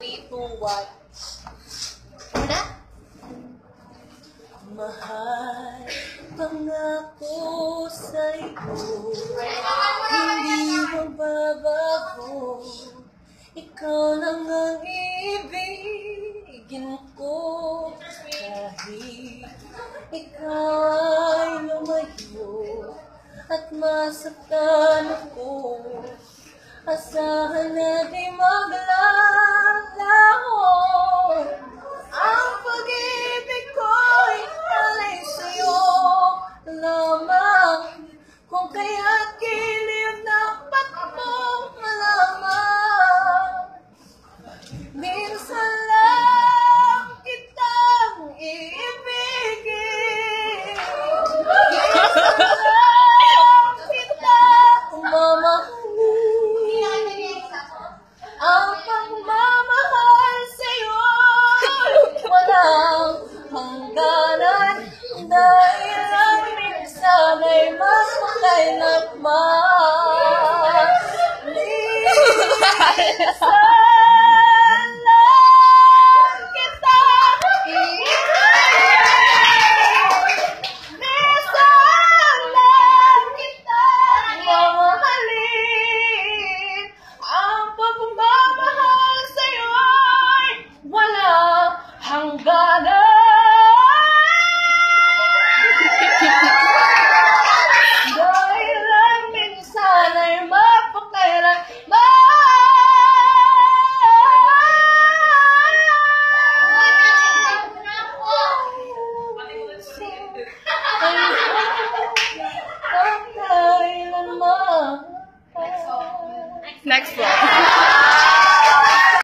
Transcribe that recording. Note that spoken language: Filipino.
3, 2, 1. Una? Mahal, pangako sa'yo, hindi magbabago. Ikaw lang ang ibigin ko. Kahit ikaw ay lumayo at masaktan ako, asahan na di maglayo.